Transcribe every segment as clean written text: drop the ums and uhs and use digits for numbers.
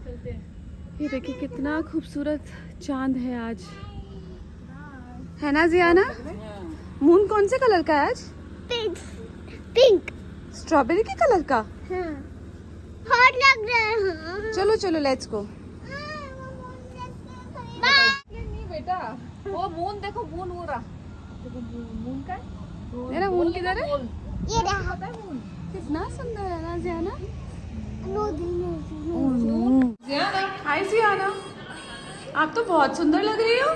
ये देखिए कितना खूबसूरत चांद है आज, है ना जियाना? मून कौन से कलर का है आज? पिंक पिंक स्ट्रॉबेरी के कलर का। हाँ हॉट लग रहा है। चलो चलो लेट्स गो। नहीं बेटा, वो मून देखो, मून हो रहा देखो, मून का मेरा मून किधर है? ये रहा पता है मून। कितना सुंदर है ना जियाना। नोदी हाय जियाना, आप तो बहुत सुंदर लग रही हो।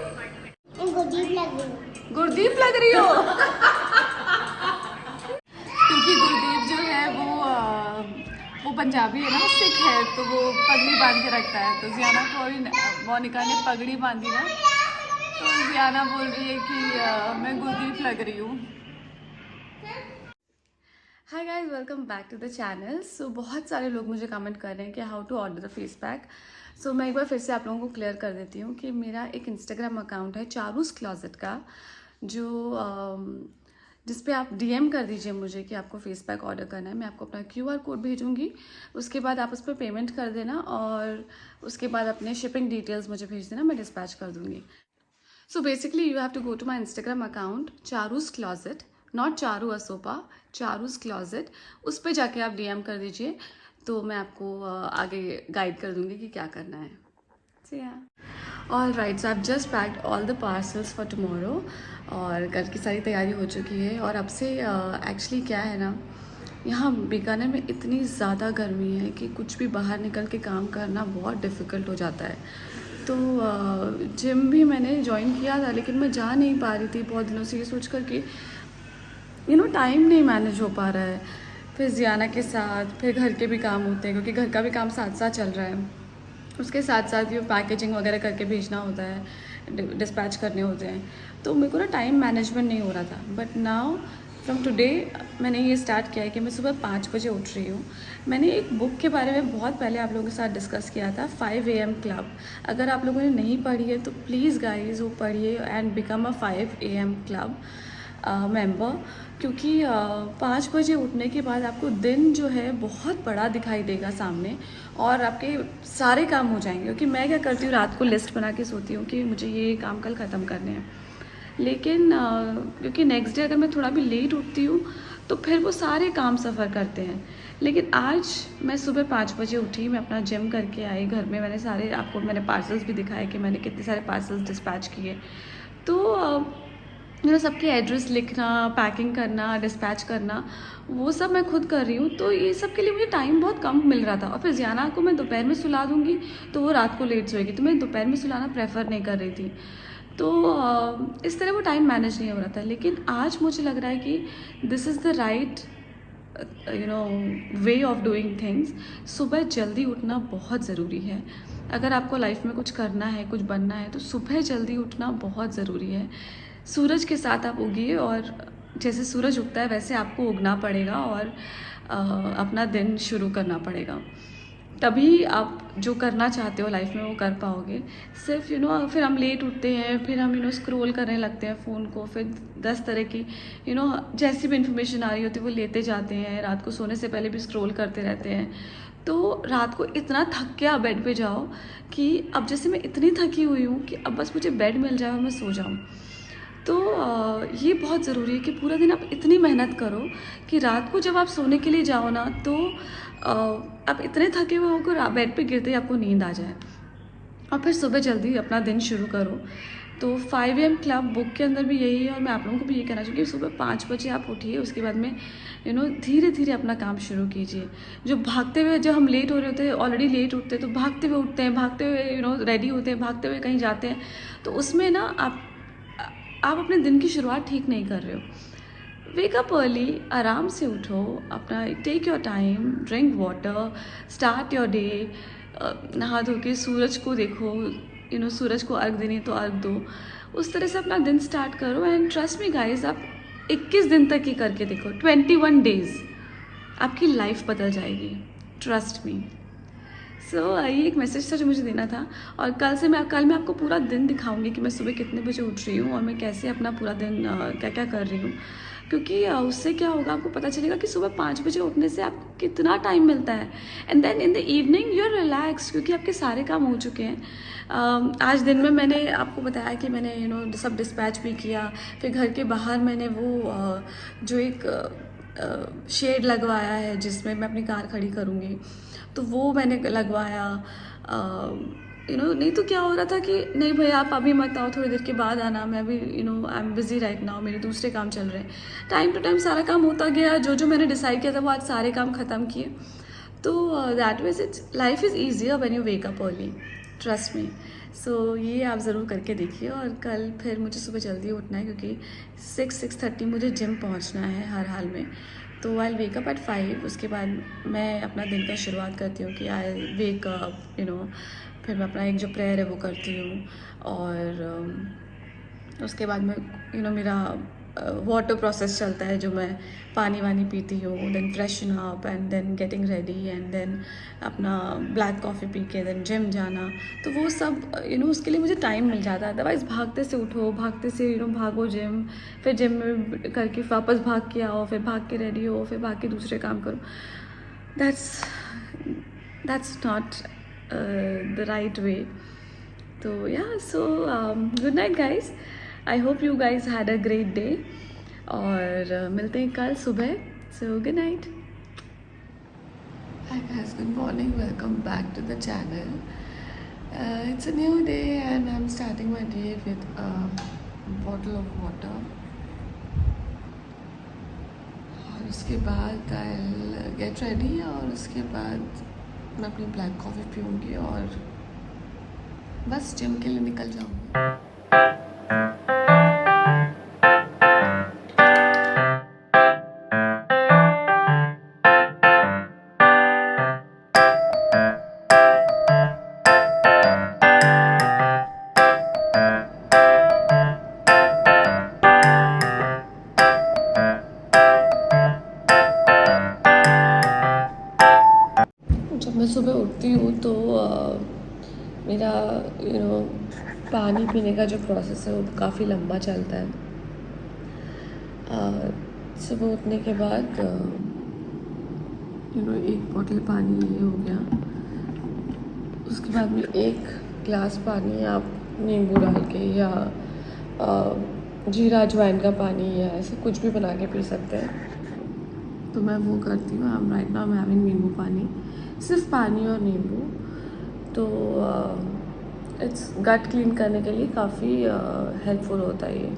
इनको अजीब लग रही है। गुरदीप लग रही हो। क्योंकि गुरदीप जो है वो पंजाबी है ना, सिख है, तो वो पगड़ी बांध के रखता है। तो जियाना को अभी मोनिका ने पगड़ी बांधी ना, तो जियाना बोल रही है कि मैं गुरदीप लग रही हूँ। Hi guys, welcome back to the channel. So बहुत सारे लोग मुझे कमेंट कर रहे हैं कि how to order the face pack. So मैं एक बार फिर से आप लोगों को क्लियर कर देती हूँ कि मेरा एक इंस्टाग्राम अकाउंट है चारूस क्लॉजेट का, जो जिस पे आप डीएम कर दीजिए मुझे कि आपको फेस पैक ऑर्डर करना है। मैं आपको अपना क्यूआर कोड भेजूंगी, उसके बाद आप उस पर पेमेंट कर देना और उसके बाद अपने शिपिंग डिटेल्स मुझे भेज देना, मैं डिस्पैच कर दूंगी। So basically you have to go to my Instagram account Charu's closet, not Charu Asopa, Charu's closet. उस पर जाके आप डीएम कर दीजिए, तो मैं आपको आगे गाइड कर दूंगी कि क्या करना है। All right, so I have just packed all the parcels for tomorrow और कल की सारी तैयारी हो चुकी है। और अब से एक्चुअली क्या है ना, यहाँ बीकानेर में इतनी ज़्यादा गर्मी है कि कुछ भी बाहर निकल के काम करना बहुत डिफ़िकल्ट हो जाता है। तो जिम भी मैंने ज्वाइन किया था, लेकिन मैं जा नहीं पा रही थी बहुत दिनों से, ये सोच कर कि टाइम नहीं मैनेज हो पा रहा है। फिर जियाना के साथ फिर घर के भी काम होते हैं, क्योंकि घर का भी काम साथ साथ चल रहा है। उसके साथ साथ ये पैकेजिंग वगैरह करके भेजना होता है, डिस्पैच करने होते हैं, तो मेरे को ना टाइम मैनेजमेंट नहीं हो रहा था। बट नाउ फ्रॉम टुडे मैंने ये स्टार्ट किया है कि मैं सुबह 5 बजे उठ रही हूँ। मैंने एक बुक के बारे में बहुत पहले आप लोगों के साथ डिस्कस किया था, 5 AM क्लब। अगर आप लोगों ने नहीं पढ़ी है तो प्लीज़ गाइज वो पढ़िए and become a 5 AM club member, क्योंकि 5 बजे उठने के बाद आपको दिन जो है बहुत बड़ा दिखाई देगा सामने, और आपके सारे काम हो जाएंगे। क्योंकि मैं क्या करती हूँ, रात को लिस्ट बना के सोती हूँ कि मुझे ये काम कल ख़त्म करने हैं, लेकिन क्योंकि नेक्स्ट डे अगर मैं थोड़ा भी लेट उठती हूँ तो फिर वो सारे काम सफ़र करते हैं। लेकिन आज मैं सुबह 5 बजे उठी, मैं अपना जिम करके आई, घर में मैंने सारे, आपको मैंने पार्सल्स भी दिखाए कि मैंने कितने सारे पार्सल्स डिस्पैच किए। तो सबके एड्रेस लिखना, पैकिंग करना, डिस्पैच करना, वो सब मैं खुद कर रही हूँ। तो ये सब के लिए मुझे टाइम बहुत कम मिल रहा था। और फिर जियाना को मैं दोपहर में सुला दूँगी तो वो रात को लेट सोएगी, तो मैं दोपहर में सुलाना प्रेफर नहीं कर रही थी। तो इस तरह वो टाइम मैनेज नहीं हो रहा था। लेकिन आज मुझे लग रहा है कि this is the right way of doing things. सुबह जल्दी उठना बहुत ज़रूरी है। अगर आपको लाइफ में कुछ करना है, कुछ बनना है, तो सुबह जल्दी उठना बहुत ज़रूरी है। सूरज के साथ आप उगिए, और जैसे सूरज उगता है वैसे आपको उगना पड़ेगा और अपना दिन शुरू करना पड़ेगा। तभी आप जो करना चाहते हो लाइफ में वो कर पाओगे। सिर्फ फिर हम लेट उठते हैं, फिर हम स्क्रॉल करने लगते हैं फ़ोन को, फिर 10 तरह की जैसी भी इन्फॉर्मेशन आ रही होती है वो लेते जाते हैं। रात को सोने से पहले भी स्क्रॉल करते रहते हैं। तो रात को इतना थक के आप बेड पे जाओ कि अब जैसे मैं इतनी थकी हुई हूँ कि अब बस मुझे बेड मिल जाए और मैं सो जाऊँ। तो ये बहुत ज़रूरी है कि पूरा दिन आप इतनी मेहनत करो कि रात को जब आप सोने के लिए जाओ ना, तो आप इतने थके हुए होकर बेड पे गिरते ही आपको नींद आ जाए, और फिर सुबह जल्दी अपना दिन शुरू करो। तो 5 AM क्लब बुक के अंदर भी यही है, और मैं आप लोगों को भी ये कहना चाहूँगी कि सुबह 5 बजे आप उठिए, उसके बाद में धीरे धीरे अपना काम शुरू कीजिए। जो भागते हुए, जब हम लेट हो रहे होते हैं, ऑलरेडी लेट उठते हैं, तो भागते हुए उठते हैं, भागते हुए रेडी होते हैं, भागते हुए कहीं जाते हैं, तो उसमें ना आप अपने दिन की शुरुआत ठीक नहीं कर रहे हो। वेक अप अर्ली, आराम से उठो, अपना take your time, drink water, start your day. नहा धो के सूरज को देखो, सूरज को अर्घ देनी तो अर्घ दो, उस तरह से अपना दिन स्टार्ट करो। एंड ट्रस्ट मी गाइज, आप 21 दिन तक ही करके देखो, 21 डेज आपकी लाइफ बदल जाएगी, ट्रस्ट मी। सो ये एक मैसेज था जो मुझे देना था। और कल मैं आपको पूरा दिन दिखाऊंगी कि मैं सुबह कितने बजे उठ रही हूँ और मैं कैसे अपना पूरा दिन क्या क्या कर रही हूँ। क्योंकि उससे क्या होगा, आपको पता चलेगा कि सुबह 5 बजे उठने से आपको कितना टाइम मिलता है, and then in the evening you are relax, क्योंकि आपके सारे काम हो चुके हैं। आज दिन में मैंने आपको बताया कि मैंने सब डिस्पैच भी किया, फिर घर के बाहर मैंने वो जो एक शेड लगवाया है जिसमें मैं अपनी कार खड़ी करूँगी, तो वो मैंने लगवाया। नहीं तो क्या हो रहा था कि नहीं भैया आप अभी मत आओ, थोड़ी देर के बाद आना, मैं अभी I am busy right now, मेरे दूसरे काम चल रहे हैं। टाइम टू टाइम सारा काम होता गया, जो जो मैंने डिसाइड किया था वो आज सारे काम ख़त्म किए। तो that means it's life is easier when you wake up early, trust me. So ये आप ज़रूर करके देखिए। और कल फिर मुझे सुबह जल्दी उठना है, क्योंकि 6-6:30 मुझे जिम पहुंचना है हर हाल में। तो आई वेक अप एट 5। उसके बाद मैं अपना दिन का शुरुआत करती हूँ कि आई वेक अप, फिर मैं अपना एक जो प्रेयर है वो करती हूँ, और उसके बाद मैं मेरा वाटर प्रोसेस चलता है, जो मैं पानी वानी पीती हूँ, then freshen up and then getting ready, and then अपना ब्लैक कॉफ़ी पी के देन जिम जाना। तो वो सब उसके लिए मुझे टाइम मिल जाता है। अदरवाइज़ भागते से उठो, भागते से भागो जिम, फिर जिम में करके वापस भाग के आओ, फिर भाग के रेडी हो, फिर भाग के दूसरे काम करो। That's not the right way. तो so good night guys, I hope you guys had a great day, और मिलते हैं कल सुबह। So good night. Hi guys, good morning, welcome back to the channel. It's a new day and I'm starting my day with a bottle of water, और उसके बाद I'll get ready, और उसके बाद मैं अपनी ब्लैक कॉफ़ी पीऊँगी और बस जिम के लिए निकल जाऊँगी। जब मैं सुबह उठती हूँ तो मेरा पानी पीने का जो प्रोसेस है वो काफ़ी लंबा चलता है। सुबह उठने के बाद एक बोतल पानी ये हो गया, उसके बाद में 1 गिलास पानी आप नींबू डाल के या जीरा अजवाइन का पानी या ऐसे कुछ भी बना के पी सकते हैं। तो मैं वो करती हूँ। I am right now I am having नींबू पानी, सिर्फ पानी और नींबू। तो इट्स गट क्लीन करने के लिए काफ़ी हेल्पफुल होता है ये।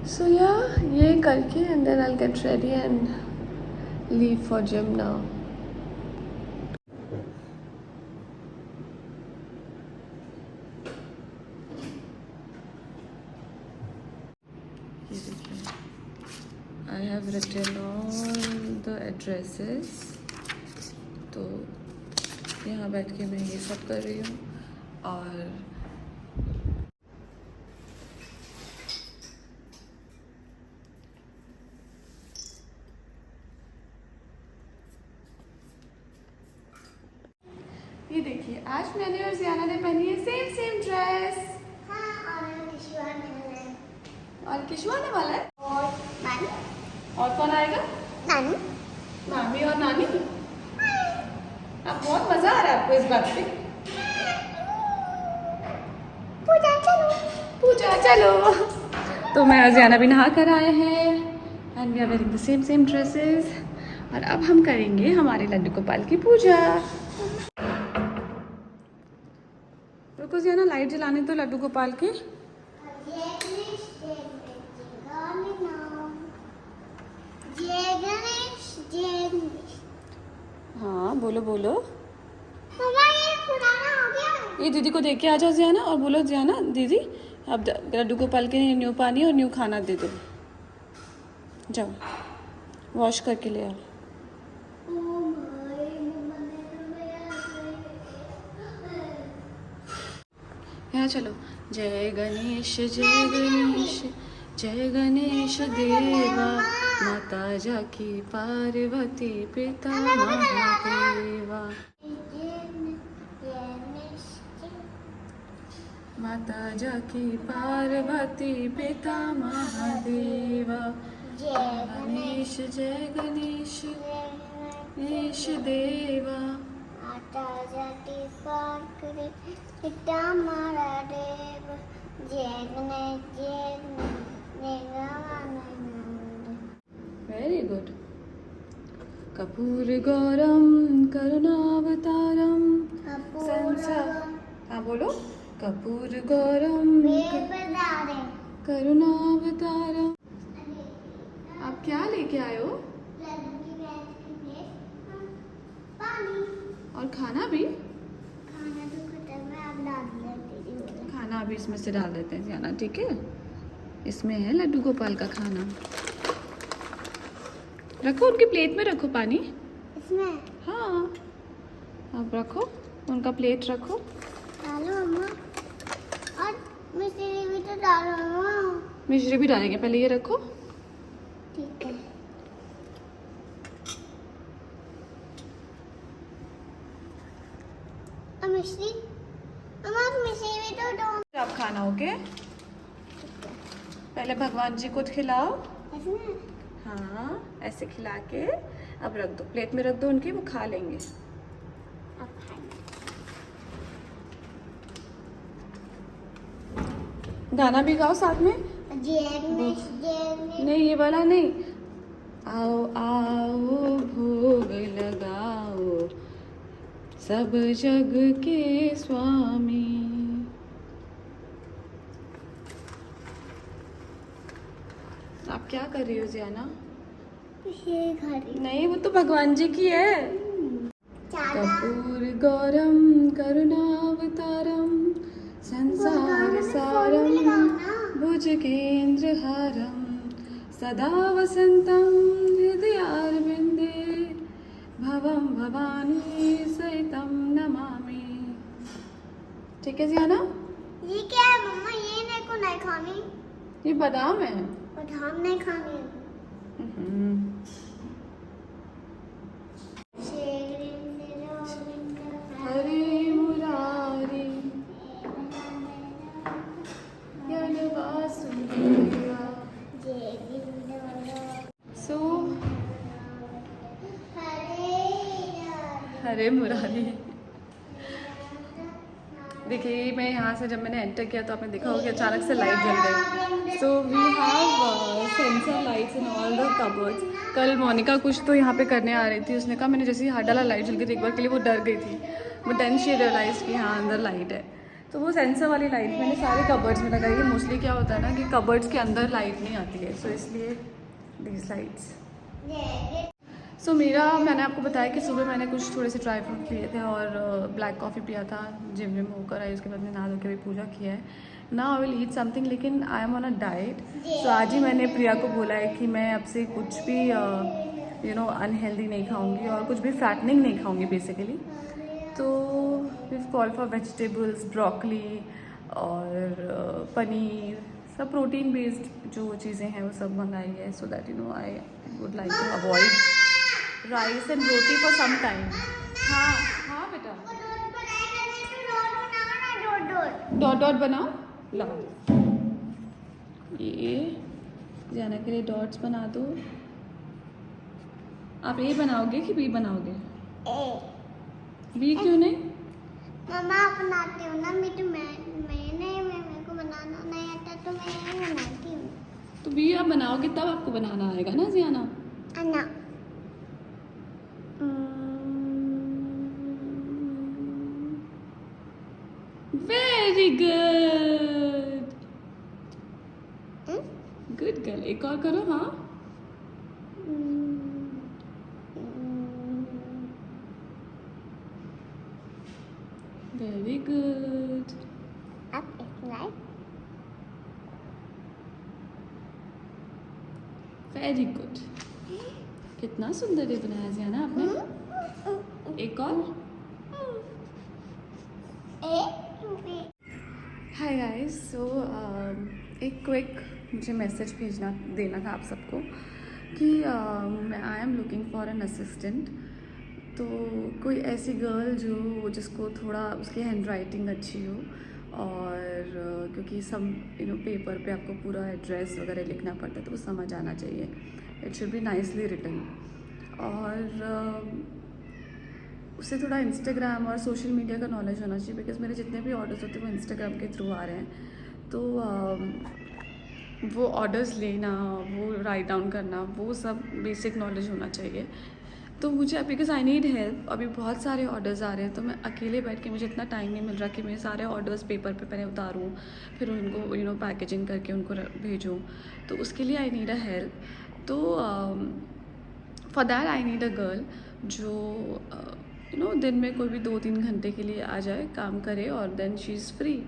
सो ये करके and then I will get ready and leave for gym now. ये देखिए, I have written all the addresses. तो यहाँ बैठ के मैं ये सब कर रही हूँ, और ये देखिए आज मैंने और जियाना ने पहनी है सेम ड्रेस। हाँ, और किशु आने वाला है। और किशु आने वाला है, और नानी, और कौन आएगा? नानी, मामी और नानी। अब बहुत मजा आ रहा है आपको इस बात पे। पूजा चलो। तो मैं और जियाना भी नहा कर आए हैं and we are wearing the same dresses, और अब हम करेंगे हमारे लड्डू गोपाल की पूजा। रुको जियाना, लाइट जलाने तो लड्डू गोपाल की। हाँ बोलो बोलो। ये दीदी को देख के आ जाओ जियाना, और बोलो जियाना दीदी अब लड्डू गोपाल के न्यू पानी और न्यू खाना दे दो। जाओ वॉश करके ले आओ। यहाँ चलो। जय गणेश जय गणेश जय गणेश देवा, माता जाकी पार्वती पिता महादेवा। माता जाकी पार्वती पिता महादेवा। गणेश जय गणेश गणेश देवा आटा जाती पार करे पिता मारा देव जय गणेश जय वेरी गुड कपूर गौरम करुणावतारम हाँ बोलो कपूर गौरम करुणावतारम। आप क्या लेके आए हो? और खाना भी? खाना अभी इसमें से डाल देते हैं जाना, ठीक है? इसमें है लड्डू गोपाल का खाना। रखो उनकी प्लेट में, रखो पानी इसमें। हाँ आप रखो, उनका प्लेट रखो। डालो अम्मा, और मिश्री भी तो डालो अम्मा। मिश्री भी डालेंगे, पहले ये रखो। ठीक है। और मिश्री अम्मा, मिश्री भी तो दो। आप खाना, ओके? पहले भगवान जी को खिलाओ। इसमें हाँ ऐसे खिला के अब रख दो, प्लेट में रख दो उनकी, वो खा लेंगे। अब खाएंगे। गाना भी गाओ साथ में। नहीं ये वाला नहीं। आओ आओ भोग लगाओ सब जग के स्वामी। आप क्या कर रही हो जियाना? ये घड़ी नहीं वो तो भगवान जी की है। कपूर गौरम करुणावतारम संसार सारम भुजगेन्द्रहारम सदा वसंतम हृदयारविंदे भवम भवानी सहितम नमामि। ठीक है जियाना? ये क्या है मम्मा? ये मेरे को नहीं खानी। ये बादाम है। बादाम नहीं खानी। हरे मुरारी सो हरे मुरारी। देखिए मैं यहाँ से जब मैंने एंटर किया तो आपने देखा होगा कि अचानक से लाइट जल गई। So we have sensor lights in all the cupboards. कल मोनिका कुछ तो यहाँ पे करने आ रही थी, उसने कहा मैंने जैसे ही हाथ डाला लाइट जल गई थी। एक बार के लिए वो डर गई थी, वो देन शी रियलाइज कि हाँ अंदर लाइट है। तो वो सेंसर वाली लाइट मैंने सारे कबर्ड्स में लगाई है। मोस्टली क्या होता है ना कि कबर्ड्स के अंदर लाइट नहीं आती है, सो इसलिए दीज लाइट्स। सो मैंने आपको बताया कि सुबह मैंने कुछ थोड़े से ड्राई फ्रूट लिए थे और ब्लैक कॉफ़ी पिया था। जिम में होकर आई, उसके बाद मैंने नहा धो के भी पूजा किया है ना। आई विल ईट समथिंग, लेकिन I am on a diet. So आज ही मैंने प्रिया को बोला है कि मैं अब से कुछ भी अनहेल्दी नहीं खाऊंगी और कुछ भी फैटनिंग नहीं खाऊंगी बेसिकली। तो with call for vegetables, broccoli और पनीर, सब प्रोटीन बेस्ड जो चीज़ें हैं वो सब मंगाई है। So that I would like to avoid rice and roti for some time. हाँ हाँ बेटा, डॉट डॉट बनाओ। लाओ ये जाने के लिए डॉट्स बना दो। आप ए बनाओगे कि बी बनाओगे? बी क्यों नहीं? मम्मा बनाती हूँ ना। मेरे को बनाना नहीं आता तो मैं यही बनाती हूँ। तो बी आप बनाओगे तब आपको बनाना आएगा ना जियाना? अन्ना वेरी गुड, गुड गर्ल। एक और करो। हाँ वेरी गुड। अब इतना वेरी गुड। कितना सुंदर ये बनाया जियाना आपने। एक और। हाय गाइस, सो एक क्विक मुझे मैसेज देना था आप सबको कि I am looking for an assistant. तो कोई ऐसी गर्ल जिसको थोड़ा उसकी हैंड राइटिंग अच्छी हो और क्योंकि सब पेपर पे आपको पूरा एड्रेस वगैरह लिखना पड़ता है तो वो समझ आना चाहिए. It should be nicely written. और उससे थोड़ा इंस्टाग्राम और सोशल मीडिया का नॉलेज होना चाहिए, बिकॉज मेरे जितने भी ऑर्डर्स होते हैं वो इंस्टाग्राम के थ्रू आ रहे हैं. तो वो ऑर्डर्स लेना, वो राइट डाउन करना, वो सब बेसिक नॉलेज होना चाहिए. तो मुझे बिकॉज आई नीड हेल्प. अभी बहुत सारे ऑर्डर्स आ रहे हैं तो मैं अकेले बैठ के, मुझे इतना टाइम नहीं मिल रहा कि मैं सारे ऑर्डर्स पेपर पे पहले उतारूँ, फिर उनको पैकेजिंग करके उनको भेजूँ. तो उसके लिए आई नीड अ हेल्प. तो for that I need a girl जो दिन में कोई भी 2-3 घंटे के लिए आ जाए, काम करे, और देन शी इज़ फ्री.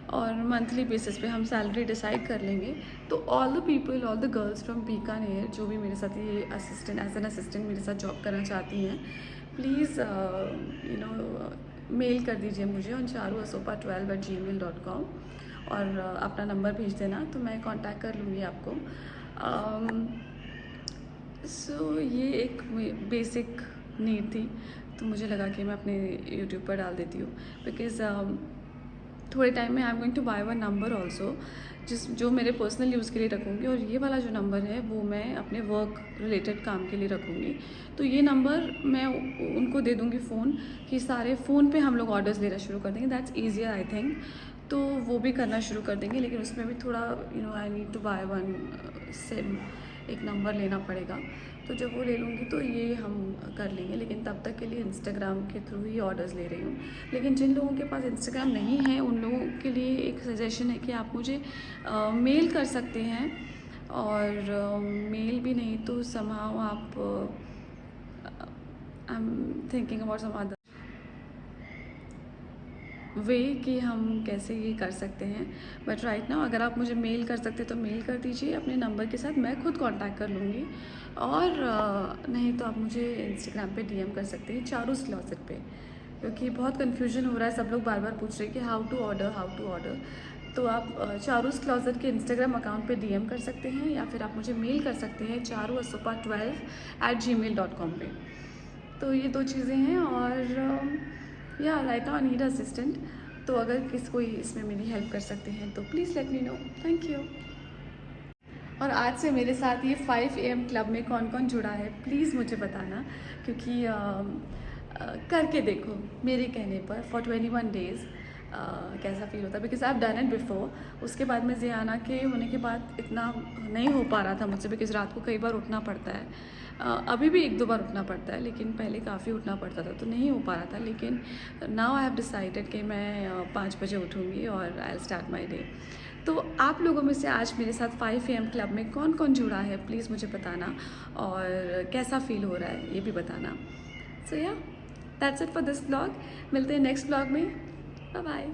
और मंथली बेसिस पे हम सैलरी डिसाइड कर लेंगे. तो all the people, all the girls from Bikaner जो भी मेरे साथ ये असिस्टेंट, एज एन असिस्टेंट मेरे साथ जॉब करना चाहती हैं, प्लीज़ मेल कर दीजिए मुझे on charuasopa12@gmail.com और अपना नंबर भेज देना तो मैं कांटेक्ट कर लूँगी आपको. सो ये एक बेसिक नीड थी, तो मुझे लगा कि मैं अपने यूट्यूब पर डाल देती हूँ. बिकॉज़ थोड़े टाइम में I am going to buy one number also, जो मेरे पर्सनल यूज़ के लिए रखूँगी, और ये वाला जो नंबर है वो मैं अपने वर्क रिलेटेड काम के लिए रखूँगी. तो ये नंबर मैं उनको दे दूँगी फ़ोन, कि सारे फ़ोन पे हम लोग ऑर्डर्स लेना शुरू कर देंगे. That's easier I think. तो वो भी करना शुरू कर देंगे, लेकिन उसमें भी थोड़ा I need to buy one SIM, एक नंबर लेना पड़ेगा. तो जब वो ले लूँगी तो ये हम कर लेंगे, लेकिन तब तक के लिए इंस्टाग्राम के थ्रू ही ऑर्डर्स ले रही हूँ. लेकिन जिन लोगों के पास इंस्टाग्राम नहीं है उन लोगों के लिए एक सजेशन है कि आप मुझे मेल कर सकते हैं, और मेल भी नहीं तो समहाउ आप I am thinking about some other way कि हम कैसे ये कर सकते हैं. बट राइट नाउ अगर आप मुझे मेल कर सकते तो मेल कर दीजिए अपने नंबर के साथ, मैं खुद कांटेक्ट कर लूँगी. और नहीं तो आप मुझे इंस्टाग्राम पे डीएम कर सकते हैं चारूस क्लॉसेट पे, क्योंकि बहुत कन्फ्यूजन हो रहा है. सब लोग बार बार पूछ रहे हैं कि हाउ टू ऑर्डर. तो आप चारूस क्लॉसेट के इंस्टाग्राम अकाउंट पे डीएम कर सकते हैं, या फिर आप मुझे मेल कर सकते हैं charuasopa12@gmail.com पे. तो ये 2 चीज़ें हैं. और या right now I need assistant. तो अगर कोई इसमें मेरी हेल्प कर सकते हैं तो please let me know. Thank you. और आज से मेरे साथ ये 5 AM क्लब में कौन कौन जुड़ा है प्लीज़ मुझे बताना, क्योंकि करके देखो मेरे कहने पर फॉर 21 डेज़ कैसा फील होता है. Because I have done it before. उसके बाद में ज़ियाना के होने के बाद इतना नहीं हो पा रहा था मुझसे, बिकॉज रात को कई बार उठना पड़ता है. अभी भी 1-2 बार उठना पड़ता है, लेकिन पहले काफ़ी उठना पड़ता था तो नहीं हो पा रहा था. लेकिन नाउ आई हैव डिसाइडेड कि मैं 5 बजे उठूँगी और I will start my day. तो आप लोगों में से आज मेरे साथ 5 AM क्लब में कौन कौन जुड़ा है प्लीज़ मुझे बताना, और कैसा फील हो रहा है ये भी बताना. सो या that's it for this blog. मिलते हैं नेक्स्ट ब्लॉग में. Bye bye.